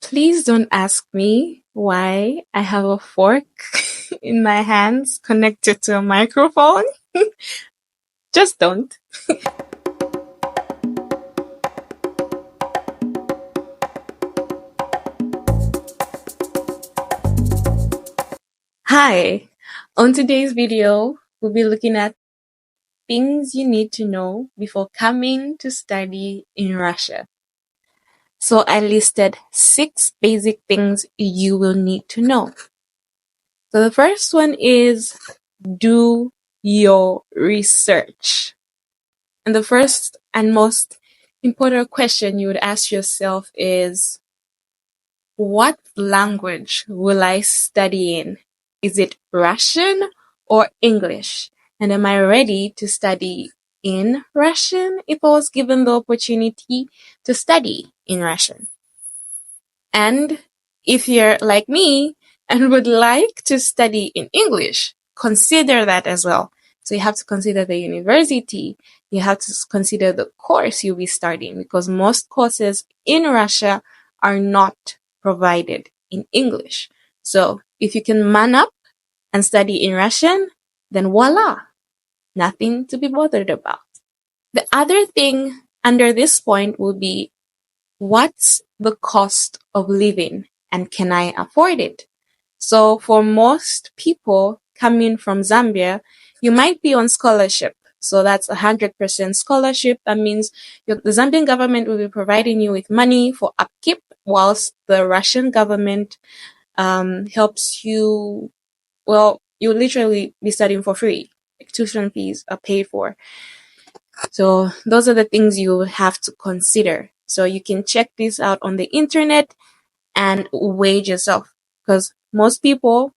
Please don't ask me why I have a fork in my hands connected to a microphone. Just don't. Hi. On today's video, we'll be looking at things you need to know before coming to study in Russia. So I listed 6 basic things you will need to know. So the first one is do your research. And the first and most important question you would ask yourself is, what language will I study in? Is it Russian or English? And am I ready to study in Russian if I was given the opportunity to study in Russian? And if you're like me and would like to study in English, consider that as well. So you have to consider the university. You have to consider the course you'll be studying, because most courses in Russia are not provided in English. So if you can man up and study in Russian, then voila, nothing to be bothered about. The other thing under this point will be, what's the cost of living and can I afford it? So for most people coming from Zambia, you might be on scholarship. So that's 100% scholarship. That means the Zambian government will be providing you with money for upkeep, whilst the Russian government helps you. Well, you literally be studying for free. Like, tuition fees are paid for. So those are the things you have to consider. So you can check this out on the internet and weigh yourself, because most people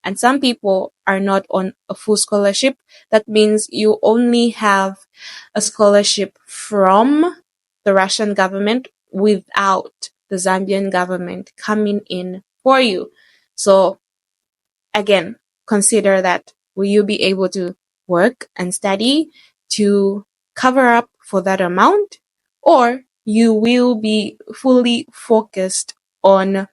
and some people are not on a full scholarship. That means you only have a scholarship from the Russian government without the Zambian government coming in for you. So again, consider that. Will you be able to work and study to cover up for that amount, or you will be fully focused on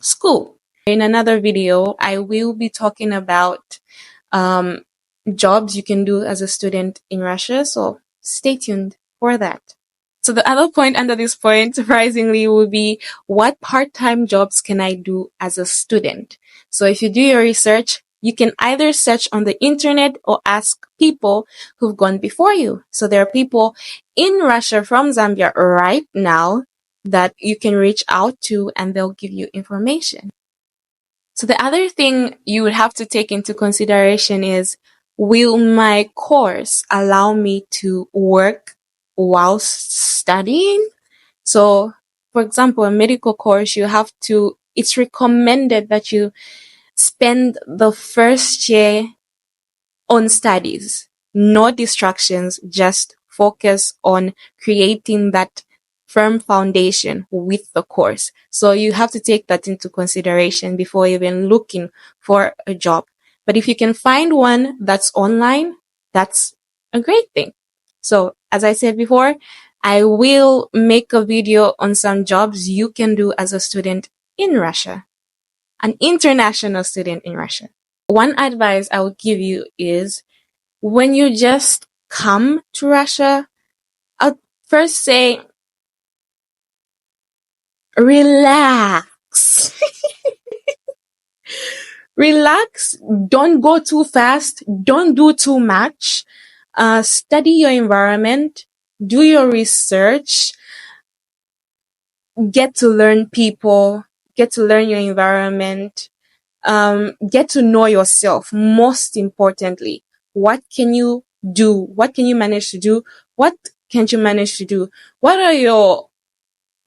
school? In another video, I will be talking about jobs you can do as a student in Russia, so stay tuned for that. So the other point under this point, surprisingly, will be, what part-time jobs can I do as a student? So if you do your research, you can either search on the internet or ask people who've gone before you. So there are people in Russia from Zambia right now that you can reach out to and they'll give you information. So the other thing you would have to take into consideration is, will my course allow me to work whilst studying? So, for example, a medical course, it's recommended that you spend the first year on studies, no distractions, just focus on creating that firm foundation with the course. So you have to take that into consideration before even looking for a job. But if you can find one that's online, that's a great thing. So as I said before, I will make a video on some jobs you can do as a student in Russia, an international student in Russia. One advice I would give you is, when you just come to Russia, I'll first say, relax. Relax. Don't go too fast. Don't do too much. Study your environment. Do your research. Get to learn people. Get to learn your environment. Get to know yourself. Most importantly, what can you do? What can you manage to do? What can't you manage to do? What are your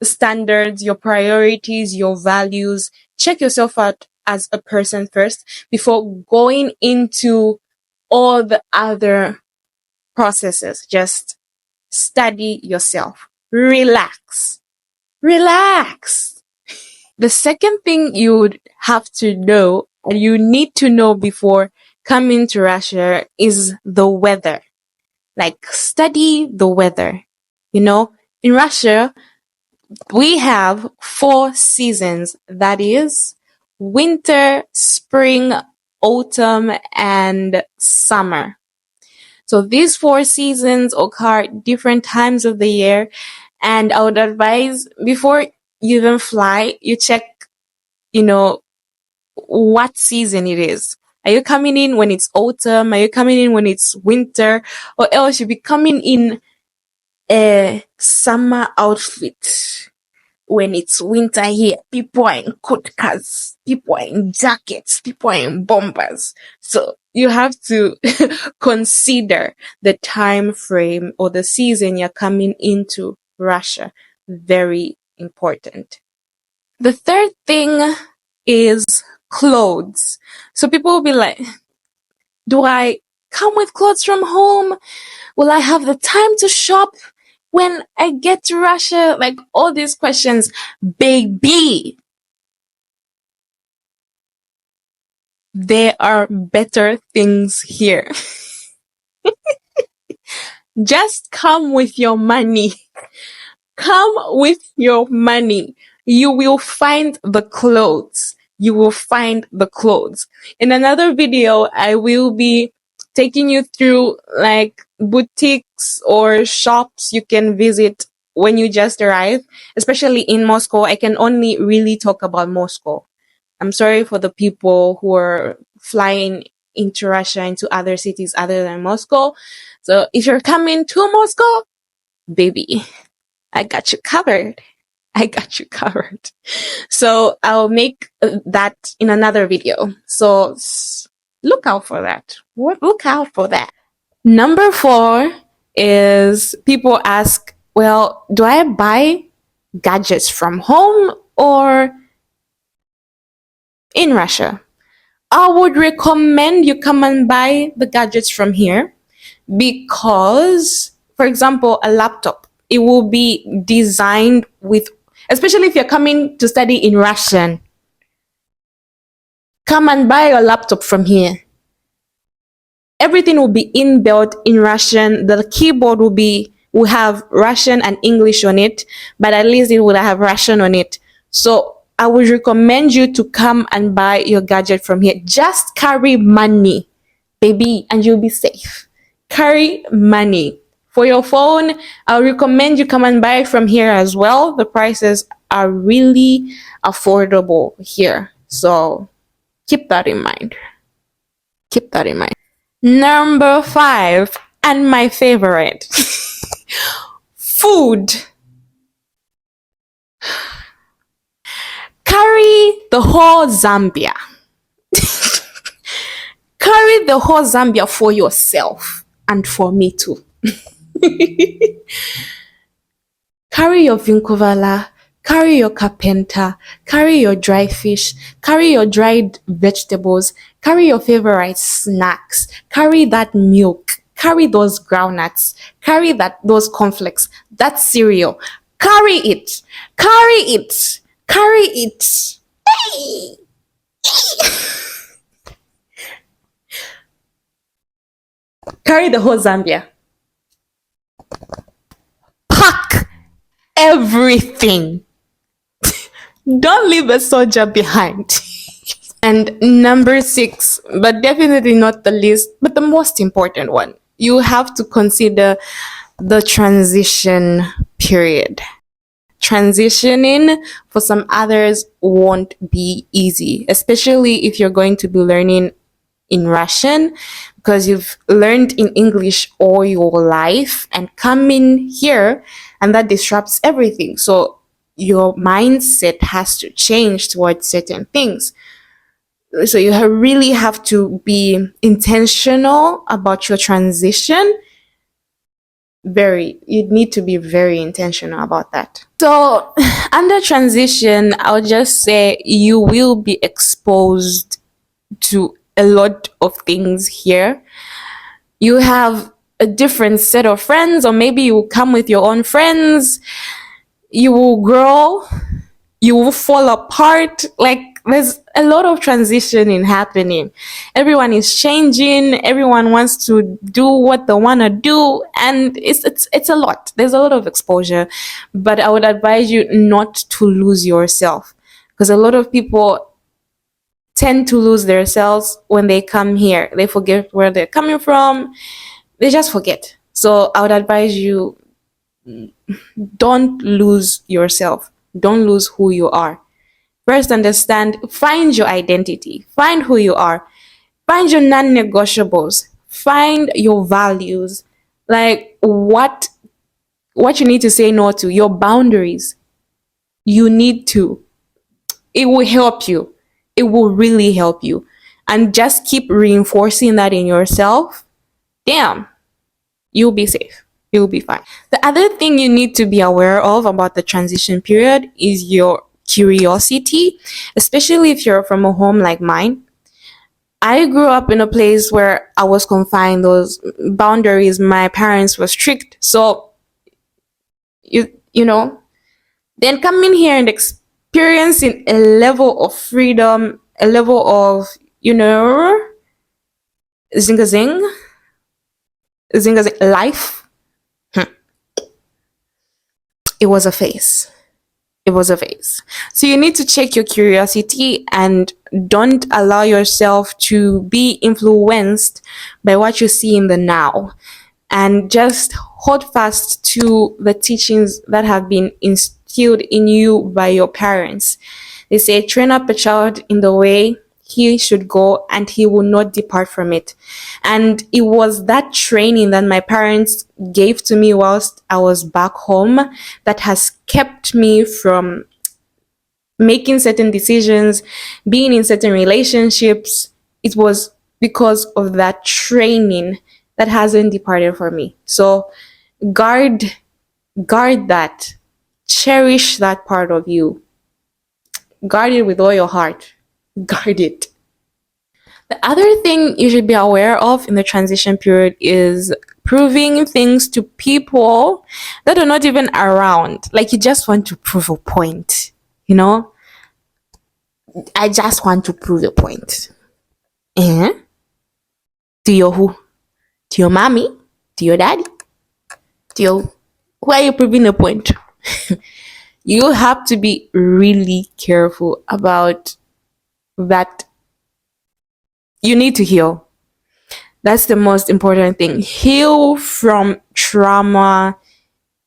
standards, your priorities, your values? Check yourself out as a person first before going into all the other processes. Just study yourself. Relax. Relax. The second thing you would have to know, and you need to know before coming to Russia, is the weather. Like, study the weather. In Russia, we have 4 seasons. That is winter, spring, autumn, and summer. So these 4 seasons occur different times of the year. And I would advise before you even fly, you check, you know, what season it is. Are you coming in when it's autumn? Are you coming in when it's winter? Or else you'll be coming in a summer outfit when it's winter here. People are in coat cars, people are in jackets, people are in bombers. So you have to consider the time frame or the season you're coming into Russia. Very important. The third thing is clothes. So people will be like, do I come with clothes from home? Will I have the time to shop when I get to Russia? Like all these questions. Baby, there are better things here. Just come with your money. Come with your money. You will find the clothes. You will find the clothes. In another video, I will be taking you through like boutiques or shops you can visit when you just arrive, especially in Moscow. I can only really talk about Moscow. I'm sorry for the people who are flying into Russia, into other cities other than Moscow. So if you're coming to Moscow, baby, I got you covered. I got you covered. So I'll make that in another video. So look out for that. Look out for that. Number 4 is people ask, well, do I buy gadgets from home or in Russia? I would recommend you come and buy the gadgets from here because, for example, a laptop, it will be designed with, especially if you're coming to study in Russian, come and buy a laptop from here. Everything will be inbuilt in Russian. The keyboard will have Russian and English on it, but at least it will have Russian on it. So I would recommend you to come and buy your gadget from here. Just carry money, baby, and you'll be safe. Carry money. For your phone, I would recommend you come and buy it from here as well. The prices are really affordable here. So keep that in mind. Keep that in mind. Number 5, and my favorite, food. Carry the whole Zambia. Carry the whole Zambia for yourself and for me too. Carry your vinkovala, carry your kapenta, carry your dry fish, carry your dried vegetables, carry your favorite snacks, carry that milk, carry those groundnuts, carry those cornflakes, that cereal. Carry it, carry it, carry it. Hey! Carry the whole Zambia. Pack everything. Don't leave a soldier behind. And number 6, but definitely not the least, but the most important one, you have to consider the transition period. Transitioning for some others won't be easy, especially if you're going to be learning in Russian, because you've learned in English all your life and come in here and that disrupts everything. So your mindset has to change towards certain things. So you really have to be intentional about your transition. You need to be very intentional about that. So under transition, I'll just say you will be exposed to a lot of things here. You have a different set of friends, or maybe you will come with your own friends. You will grow, you will fall apart. Like, there's a lot of transitioning happening. Everyone is changing. Everyone wants to do what they want to do, and it's a lot. There's a lot of exposure, but I would advise you not to lose yourself, because a lot of people tend to lose themselves when they come here. They forget where they're coming from. They just forget. So I would advise you, don't lose yourself. Don't lose who you are. First, understand, find your identity, find who you are, find your non-negotiables, find your values, like what you need to say no to, your boundaries. You need to. It will help you. It will really help you. And just keep reinforcing that in yourself. Damn, you'll be safe. You'll be fine. The other thing you need to be aware of about the transition period is your curiosity, especially if you're from a home like mine. I grew up in a place where I was confined, those boundaries, my parents were strict. So you know, then coming here and experiencing a level of freedom, a level of, zinga zing, life. It was a phase. It was a phase. So you need to check your curiosity and don't allow yourself to be influenced by what you see in the now. And just hold fast to the teachings that have been instilled in you by your parents. They say, train up a child in the way he should go, and he will not depart from it. And it was that training that my parents gave to me whilst I was back home that has kept me from making certain decisions, being in certain relationships. It was because of that training that hasn't departed from me. So guard that. Cherish that part of you. Guard it with all your heart. Guard it. The other thing you should be aware of in the transition period is proving things to people that are not even around. Like, you just want to prove a point, I just want to prove a point. To your who? To your mommy? To your daddy? To your... Who are you proving a point? You have to be really careful about that. You need to heal. That's the most important thing. Heal from trauma.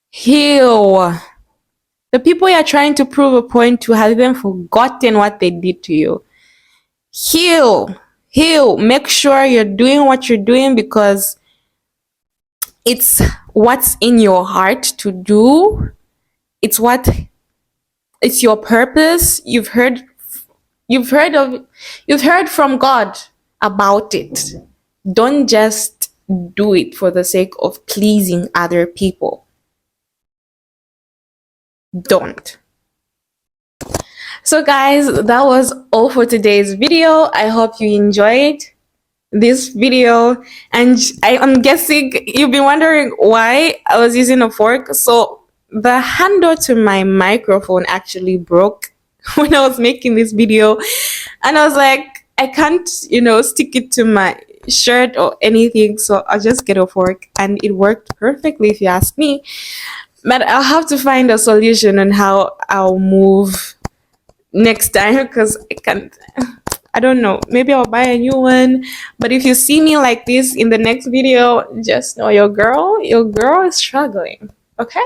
Heal. The people you're trying to prove a point to have even forgotten what they did to you. Heal. Heal. Make sure you're doing what you're doing because it's what's in your heart to do. It's your purpose. You've heard from God about it. Don't just do it for the sake of pleasing other people. Don't. So guys, that was all for today's video. I hope you enjoyed this video, and I'm guessing you've been wondering why I was using a fork. So the handle to my microphone actually broke when I was making this video, and I was like, I can't stick it to my shirt or anything, so I'll just get a fork, and it worked perfectly if you ask me. But I'll have to find a solution on how I'll move next time, because I don't know, maybe I'll buy a new one. But if you see me like this in the next video, just know your girl is struggling. Okay,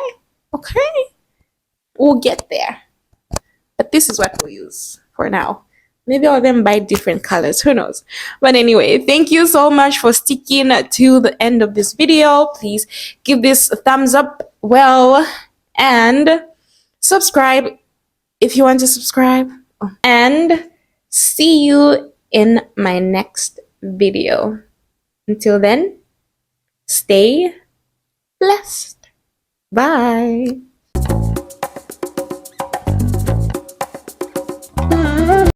we'll get there, but this is what we'll use for now. Maybe I'll then buy different colors, who knows. But anyway, thank you so much for sticking to the end of this video. Please give this a thumbs up and subscribe if you want to subscribe, and see you in my next video. Until then, stay blessed. Bye.